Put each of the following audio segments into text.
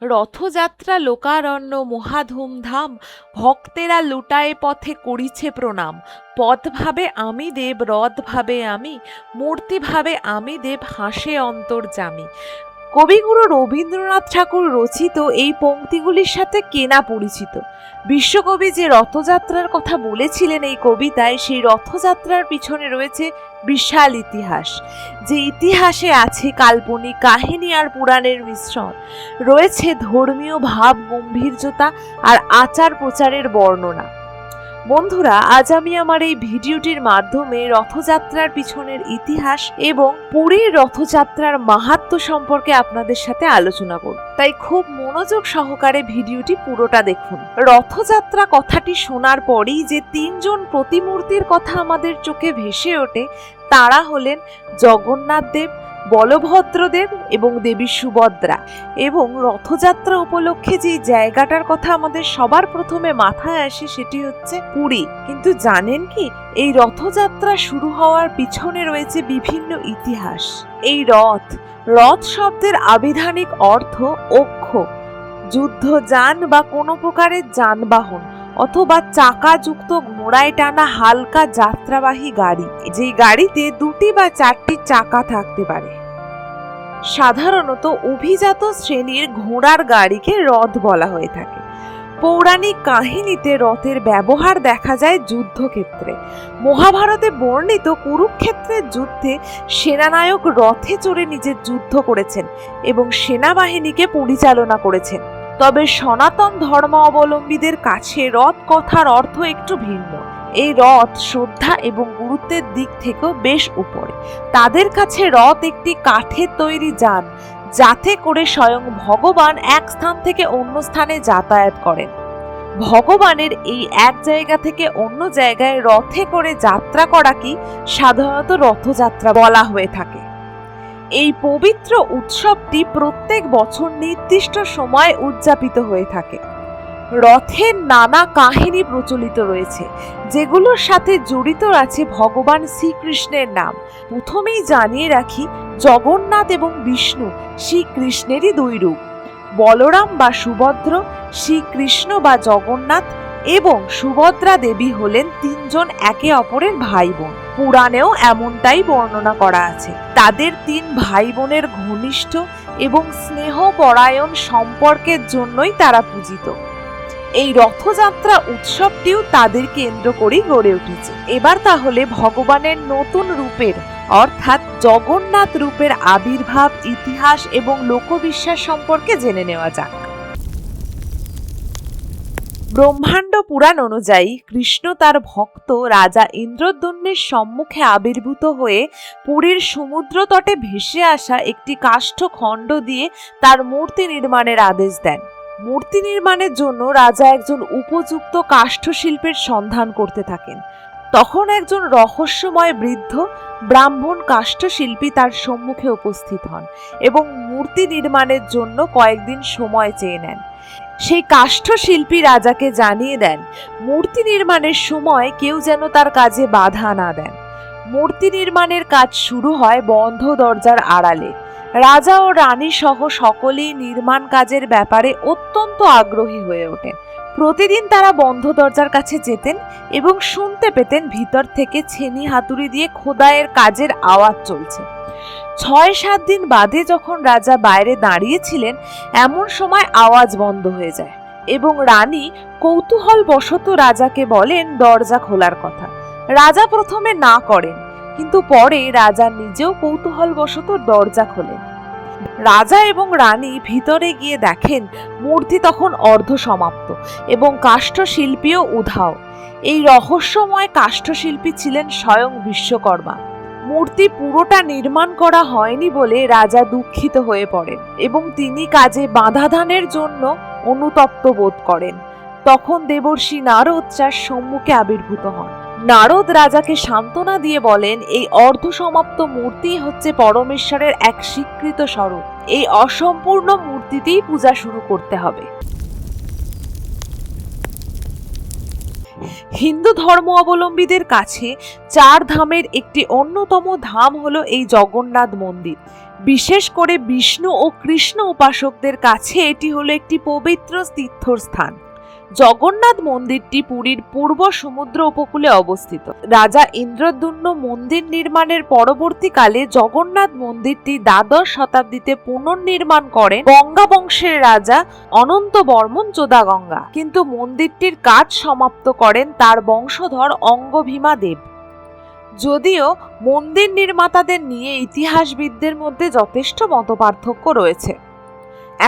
রথযাত্রা লোকারণ্য মহাধুমধাম, ভক্তেরা লুটায়ে পথে করিছে প্রণাম। পদ ভাবে আমি দেব, রথ ভাবে আমি, মূর্তি ভাবে আমি দেব, হাসে অন্তর্যামী। কবিগুরু রবীন্দ্রনাথ ঠাকুর রচিত এই পংক্তিগুলির সাথে কেনা পরিচিত। বিশ্বকবি যে রথযাত্রার কথা বলেছিলেন এই কবিতায়, সেই রথযাত্রার পিছনে রয়েছে বিশাল ইতিহাস। যে ইতিহাসে আছে কাল্পনিক কাহিনী আর পুরাণের মিশ্রণ, রয়েছে ধর্মীয় ভাব গম্ভীর্যতা আর আচার প্রচারের বর্ণনা। বন্ধুরা, আজ আমি আমার এই ভিডিওটির মাধ্যমে রথযাত্রার পিছনের ইতিহাস এবং পুরীর রথযাত্রার মাহাত্ম্য সম্পর্কে আপনাদের সাথে আলোচনা করব, তাই খুব মনোযোগ সহকারে ভিডিওটি পুরোটা দেখুন। রথযাত্রা কথাটি শোনার পরেই যে তিনজন প্রতিমূর্তির কথা আমাদের চোখে ভেসে ওঠে, তারা হলেন জগন্নাথ দেব, বলভদ্রদেব এবং দেবী সুভদ্রা। এবং রথযাত্রা উপলক্ষে যে জায়গাটার কথা আমাদের সবার প্রথমে মাথায় আসে সেটি হচ্ছে পুরী। কিন্তু জানেন কি, এই রথযাত্রা শুরু হওয়ার পিছনে রয়েছে বিভিন্ন ইতিহাস। এই রথ শব্দের আবিধানিক অর্থ অক্ষ, যুদ্ধযান বা কোনো প্রকারের যানবাহন অথবা চাকাযুক্ত ঘোড়ায় টানা হালকা যাত্রাবাহী গাড়ি, যে গাড়িতে 2টি বা 4টি চাকা থাকতে পারে। সাধারণত অভিজাত শ্রেণীর ঘোড়ার গাড়িকে রথ বলা হয়ে থাকে। পৌরাণিক কাহিনীতে রথের ব্যবহার দেখা যায় যুদ্ধক্ষেত্রে। মহাভারতে বর্ণিত কুরুক্ষেত্রের যুদ্ধে সেনানায়ক রথে চড়ে নিজের যুদ্ধ করেছেন এবং সেনাবাহিনীকে পরিচালনা করেছেন। তবে সনাতন ধর্মাবলম্বীদের কাছে রথ কথার অর্থ একটু ভিন্ন। এই রথ শ্রদ্ধা এবং গুরুত্বের দিক থেকেও বেশ উপরে। তাদের কাছে রথ একটি কাঠের তৈরি যান, যাতে করে স্বয়ং ভগবান এক স্থান থেকে অন্য স্থানে যাতায়াত করেন। ভগবানের এই এক জায়গা থেকে অন্য জায়গায় রথে করে যাত্রা করাকে সাধারণত রথযাত্রা বলা হয়ে থাকে। এই পবিত্র উৎসবটি প্রত্যেক বছর নির্দিষ্ট সময়ে উদযাপিত হয়ে থাকে। রথের নানা কাহিনী প্রচলিত রয়েছে, যেগুলোর সাথে জড়িত আছে ভগবান শ্রীকৃষ্ণের নাম। প্রথমেই জানিয়ে রাখি, জগন্নাথ এবং বিষ্ণু শ্রীকৃষ্ণেরই 2 রূপ। বলরাম বা সুভদ্র, শ্রীকৃষ্ণ বা জগন্নাথ এবং সুভদ্রা দেবী হলেন 3 জন একে অপরের ভাই বোন। পুরাণেও এমনটাই বর্ণনা করা আছে। তাদের 3 ভাই বোনের ঘনিষ্ঠ এবং স্নেহপরায়ণ সম্পর্কের জন্যই তারা পূজিত। এই রথযাত্রা উৎসবটিও তাদের কেন্দ্র করেই গড়ে উঠেছে। এবার তাহলে ভগবানের নতুন রূপের অর্থাৎ জগন্নাথ রূপের আবির্ভাব, ইতিহাস এবং লোকবিশ্বাস সম্পর্কে জেনে নেওয়া যাক। ব্রহ্মাণ্ড পুরাণ অনুযায়ী কৃষ্ণ তার ভক্ত রাজা ইন্দ্রদ্যুম্নের সম্মুখে আবির্ভূত হয়ে পুরীর সমুদ্র তটে ভেসে আসা একটি কাষ্ঠ খণ্ড দিয়ে তার মূর্তি নির্মাণের আদেশ দেন। মূর্তি নির্মাণের জন্য রাজা একজন উপযুক্ত কাষ্ঠশিল্পের সন্ধান করতে থাকেন। তখন একজন রহস্যময় বৃদ্ধ ব্রাহ্মণ কাষ্ঠশিল্পী তার সম্মুখে উপস্থিত হন এবং মূর্তি নির্মাণের জন্য কয়েকদিন সময় চেয়ে নেন। সেই কাষ্ঠশিল্পী রাজাকে জানিয়ে দেন মূর্তি নির্মাণের সময় কেউ যেন তার কাজে বাধা না দেন। মূর্তি নির্মাণের কাজ শুরু হয় বন্ধ দরজার আড়ালে। রাজা ও রানী সহ সকলেই নির্মাণ কাজের ব্যাপারে অত্যন্ত আগ্রহী হয়ে ওঠেন। প্রতিদিন তারা বন্ধ দরজার কাছে যেতেন এবং শুনতে পেতেন ভিতর থেকে ছেনি হাতুড়ি দিয়ে খোদাইয়ের কাজের আওয়াজ চলছে। 6-7 দিন বাদে যখন রাজা বাইরে দাঁড়িয়েছিলেন, এমন সময় আওয়াজ বন্ধ হয়ে যায় এবং রানী কৌতূহল বশত রাজাকে বলেন দরজা খোলার কথা। রাজা প্রথমে না করেন, কিন্তু পরে রাজা নিজেও কৌতূহল বশত দরজা খোলেন। রাজা এবং রানী ভিতরে গিয়ে দেখেন মূর্তি তখন অর্ধ সমাপ্ত এবং কাষ্ঠশিল্পীও উধাও। এই রহস্যময় কাষ্ঠশিল্পী ছিলেন স্বয়ং বিশ্বকর্মা। মূর্তি পুরোটা নির্মাণ করা হয়নি বলে রাজা দুঃখিত হয়ে পড়েন এবং তিনি কাজে বাধাদানের জন্য অনুতপ্ত বোধ করেন। তখন দেবর্ষি নারদ তার সম্মুখে আবির্ভূত হন। নারদ রাজাকে সান্ত্বনা দিয়ে বলেন, এই অর্ধ সমাপ্ত মূর্তি হচ্ছে পরমেশ্বরের এক স্বীকৃত স্বরূপ। এই অসম্পূর্ণ মূর্তিতেই পূজা শুরু করতে হবে। হিন্দু ধর্ম অবলম্বীদের কাছে 4 ধামের একটি অন্যতম ধাম হলো এই জগন্নাথ মন্দির। বিশেষ করে বিষ্ণু ও কৃষ্ণ উপাসকদের কাছে এটি হলো একটি পবিত্র তীর্থস্থান। জগন্নাথ মন্দিরটি পুরীর পূর্ব সমুদ্র উপকূলে অবস্থিত। রাজা ইন্দ্রদ্যুম্ন মন্দির নির্মাণের পরবর্তীকালে জগন্নাথ মন্দিরটি দ্বাদশ শতাব্দীতে পুনর্নির্মাণ করেন গঙ্গা বংশের রাজা অনন্ত বর্মন চোদাগঙ্গা, কিন্তু মন্দিরটির কাজ সমাপ্ত করেন তার বংশধর অঙ্গভীমা দেব। যদিও মন্দির নির্মাতাদের নিয়ে ইতিহাসবিদদের মধ্যে যথেষ্ট মতপার্থক্য রয়েছে।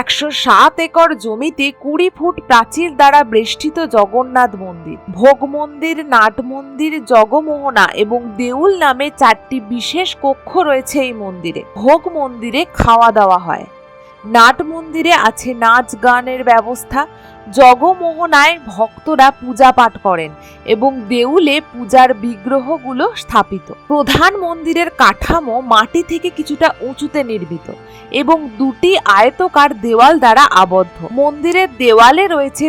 107 একর জমিতে 20 ফুট প্রাচীর দ্বারা বেষ্টিত জগন্নাথ মন্দির, ভোগ মন্দির, নাট মন্দির, জগমোহনা এবং দেউল নামে 4টি বিশেষ কক্ষ রয়েছে এই মন্দিরে। ভোগ মন্দিরে খাওয়া দাওয়া হয়, নাট মন্দিরে আছে নাচ গানের ব্যবস্থা, জগমোহনায় ভক্তরা পূজা পাঠ করেন এবং দেউলে পূজার বিগ্রহগুলো স্থাপিত। প্রধান মন্দিরের কাঠামো মাটি থেকে কিছুটা উঁচুতে নির্মিত এবং 2টি আয়তাকার দেওয়াল দ্বারা আবদ্ধ। মন্দিরের দেওয়ালে রয়েছে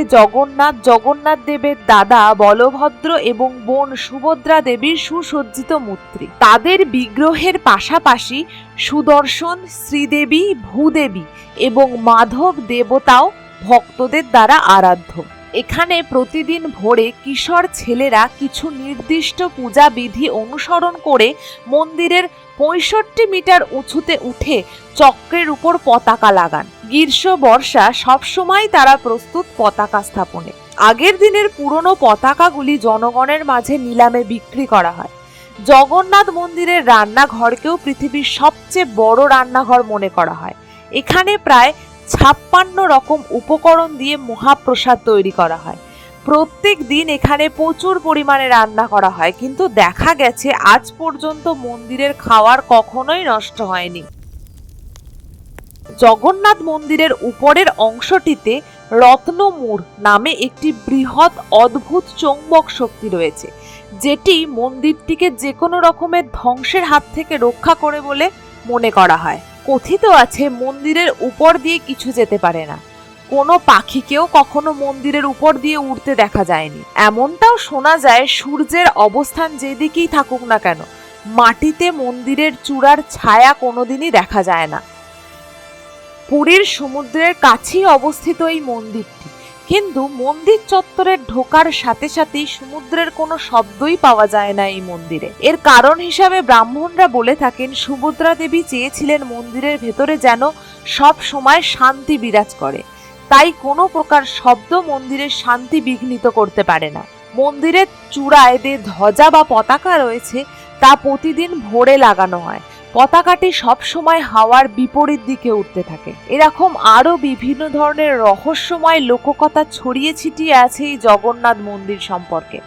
জগন্নাথ দেবের দাদা বলভদ্র এবং বোন সুভদ্রা দেবীর সুসজ্জিত মূর্তি। তাদের বিগ্রহের পাশাপাশি সুদর্শন, শ্রীদেবী, ভূদেবী এবং মাধব দেবতাও ভক্তদের দ্বারা আরাধ্য। এখানে প্রতিদিন ভোরে কিশোর ছেলেরা কিছু নির্দিষ্ট পূজা বিধি অনুসরণ করে মন্দিরের 65 মিটার উঁচুতে উঠে চক্রের উপর পতাকা লাগান। গ্রীষ্ম বর্ষা সবসময় তারা প্রস্তুত পতাকা স্থাপনে। আগের দিনের পুরনো পতাকাগুলি জনগণের মাঝে নিলামে বিক্রি করা হয়। জগন্নাথ মন্দিরের রান্নাঘরকেও পৃথিবীর সবচেয়ে বড় রান্নাঘর মনে করা হয়। এখানে প্রায় 56 রকম উপকরণ দিয়ে মহাপ্রসাদ তৈরি করা হয়। প্রত্যেক দিন এখানে প্রচুর পরিমাণে রান্না করা হয়, কিন্তু দেখা গেছে আজ পর্যন্ত মন্দিরের খাবার কখনোই নষ্ট হয়নি। জগন্নাথ মন্দিরের উপরের অংশটিতে রত্নমূড় নামে একটি বৃহৎ অদ্ভুত চৌম্বক শক্তি রয়েছে, যেটি মন্দিরটিকে যে কোনো রকমের ধ্বংসের হাত থেকে রক্ষা করে বলে মনে করা হয়। কথিত আছে মন্দিরের উপর দিয়ে কিছু যেতে পারে না, কোনো পাখিকেও কখনো মন্দিরের উপর দিয়ে উড়তে দেখা যায়নি। এমনটাও শোনা যায় সূর্যের অবস্থান যেদিকেই থাকুক না কেন, মাটিতে মন্দিরের চূড়ার ছায়া কোনোদিনই দেখা যায় না। পুরীর সমুদ্রের কাছেই অবস্থিত এই মন্দিরটি, কিন্তু মন্দির চত্বরে ঢোকার সাথে সাথেই সমুদ্রের কোনো শব্দই পাওয়া যায় না এই মন্দিরে। এর কারণ হিসাবে ব্রাহ্মণরা বলে থাকেন সুভদ্রা দেবী চেয়েছিলেন মন্দিরের ভেতরে যেন সব সময় শান্তি বিরাজ করে, তাই কোনো প্রকার শব্দ মন্দিরের শান্তি বিঘ্নিত করতে পারে না। মন্দিরের চূড়ায় যে ধ্বজা বা পতাকা রয়েছে তা প্রতিদিন ভোরে লাগানো হয়। পতাকাটি সবসময় হাওয়ার বিপরীত দিকে উঠতে থাকে। এরকম আরো বিভিন্ন ধরনের রহস্যময় লোককথা ছড়িয়ে ছিটিয়ে আছে এই জগন্নাথ মন্দির সম্পর্কে।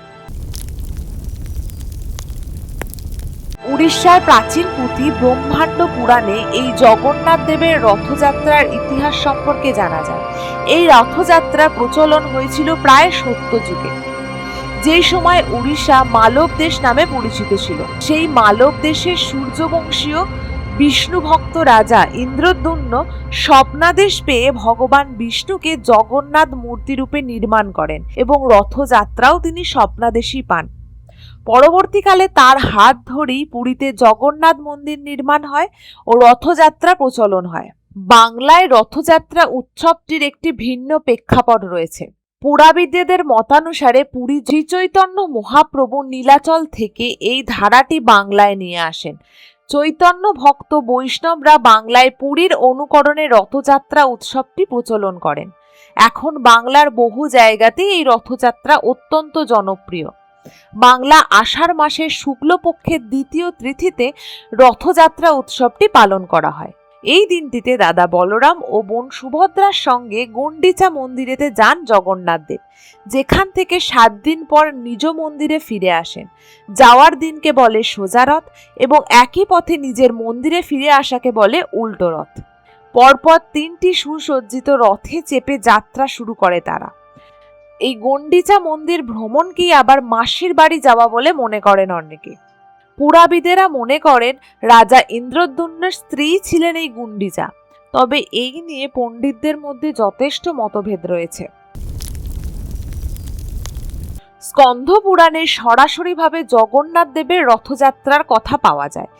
উড়িষ্যার প্রাচীন পুঁথি ব্রহ্মাণ্ড পুরাণে এই জগন্নাথ দেবের রথযাত্রার ইতিহাস সম্পর্কে জানা যায়। এই রথযাত্রা প্রচলন হয়েছিল প্রায় 70 যুগে, যেই সময় উড়িষ্যা মালব দেশ নামে পরিচিত ছিল। সেই মালব দেশের সূর্যবংশীয় বিষ্ণু ভক্ত রাজা ইন্দ্রদ্যুম্ন স্বপ্নাদেশ পেয়ে ভগবান বিষ্ণুকে জগন্নাথ মূর্তি রূপে নির্মাণ করেন এবং রথযাত্রাও তিনি স্বপ্নাদেশই পান। পরবর্তীকালে তার হাত ধরেই পুরীতে জগন্নাথ মন্দির নির্মাণ হয় ও রথযাত্রা প্রচলন হয়। বাংলায় রথযাত্রা উৎসবটির একটি ভিন্ন প্রেক্ষাপট রয়েছে। পুরাবিদদের মতানুসারে পুরী শ্রীচৈতন্য মহাপ্রভু নীলাচল থেকে এই ধারাটি বাংলায় নিয়ে আসেন। চৈতন্য ভক্ত বৈষ্ণবরা বাংলায় পুরীর অনুকরণে রথযাত্রা উৎসবটি প্রচলন করেন। এখন বাংলার বহু জায়গাতেই এই রথযাত্রা অত্যন্ত জনপ্রিয়। বাংলা আষাঢ় মাসের শুক্লপক্ষের দ্বিতীয় তিথিতে রথযাত্রা উৎসবটি পালন করা হয়। এই দিনটিতে দাদা বলরাম ও বোন সুভদ্রার সঙ্গে গুন্ডিচা মন্দিরেতে যান জগন্নাথ দেব, যেখান থেকে 7 দিন পর নিজ মন্দিরে ফিরে আসেন। যাওয়ার দিনকে বলে সোজা রথ এবং একই পথে নিজের মন্দিরে ফিরে আসাকে বলে উল্টো রথ। পরপর 3টি সুসজ্জিত রথে চেপে যাত্রা শুরু করে তারা। এই গুন্ডিচা মন্দির ভ্রমণকেই আবার মাসির বাড়ি যাওয়া বলে মনে করেন অনেকে। পুরাবিদেরা মনে করেন রাজা ইন্দ্রদ্যুম্নের স্ত্রী ছিলেন এই গুন্ডিচা, তবে এই নিয়ে পণ্ডিতদের মধ্যে যথেষ্ট মতভেদ রয়েছে। স্কন্ধ পুরাণে সরাসরিভাবে জগন্নাথ দেবের রথযাত্রার কথা পাওয়া যায়,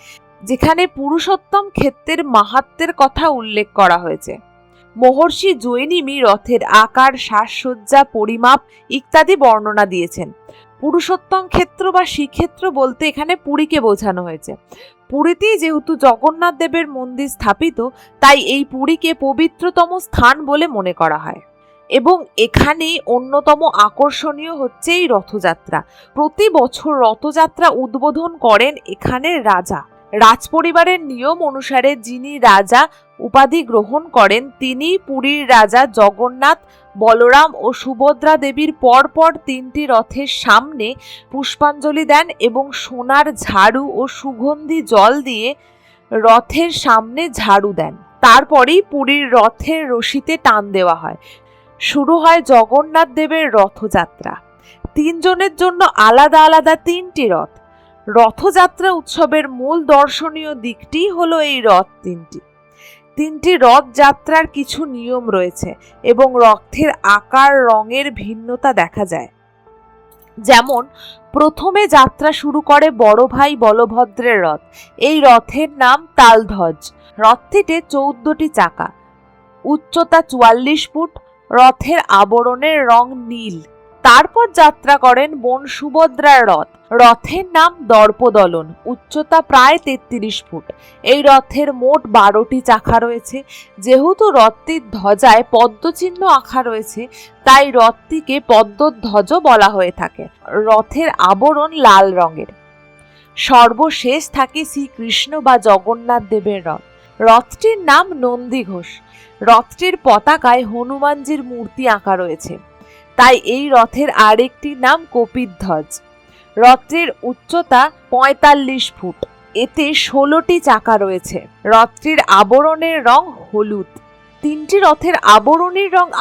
যেখানে পুরুষোত্তম ক্ষেত্রের মাহাত্ম্যের কথা উল্লেখ করা হয়েছে। মহর্ষি জৈনিমি রথের আকার, সাজসজ্জা, পরিমাপ ইত্যাদি বর্ণনা দিয়েছেন। পুরুষোত্তম ক্ষেত্র বা শ্রীক্ষেত্র বলতে এখানে পুরীকে বোঝানো হয়েছে। পুরীতেই যেহেতু জগন্নাথ দেবের মন্দির স্থাপিত, তাই এই পুরীকে পবিত্রতম স্থান বলে মনে করা হয়। এবং এখানে অন্যতম আকর্ষণীয় হচ্ছে এই রথযাত্রা। প্রতি বছর রথযাত্রা উদ্বোধন করেন এখানের রাজা। রাজপরিবারের নিয়ম অনুসারে যিনি রাজা উপাধি গ্রহণ করেন তিনি পুরীর রাজা জগন্নাথ, বলরাম ও সুভদ্রা দেবীর পরপর 3টি রথের সামনে পুষ্পাঞ্জলি দেন এবং সোনার ঝাড়ু ও সুগন্ধি জল দিয়ে রথের সামনে ঝাড়ু দেন। তারপরেই পুরীর রথের রশিতে টান দেওয়া হয়। শুরু হয় জগন্নাথ দেবের রথযাত্রা। 3 জনের জন্য আলাদা আলাদা 3টি রথ। রথযাত্রা উৎসবের মূল দর্শনীয় দিকটি হলো এই রথ 3টি রথযাত্রার কিছু নিয়ম রয়েছে এবং রথের আকার, রঙের ভিন্নতা দেখা যায়। যেমন প্রথমে যাত্রা শুরু করে বড় ভাই বলভদ্রের রথ। এই রথের নাম তালধ্বজ। রথটিতে 14টি চাকা, উচ্চতা 44 ফুট, রথের আবরণের রং নীল। তারপর যাত্রা করেন বোন সুভদ্রার রথ। রথের নাম দর্পদলন, উচ্চতা প্রায় 33 ফুট। এই রথের মোট 12টি চাকা রয়েছে। যেহেতু রথটির ধ্বজায় পদ্মচিহ্ন আঁকা রয়েছে, তাই রথটিকে পদ্মধ্বজ বলা হয়ে থাকে। রথের আবরণ লাল রঙের। সর্বশেষ থাকে শ্রীকৃষ্ণ বা জগন্নাথ দেবের রথ। রথটির নাম নন্দীঘোষ। রথটির পতাকায় হনুমানজির মূর্তি আঁকা রয়েছে, তাই এই রথের আরেকটি নাম কপিধ্বজ। রথটির উচ্চতা 45 ফুট। এতে 16টি চাকা রয়েছে। রথটির আবরণের রং হলুদ। 3টি রথের আবরণের রং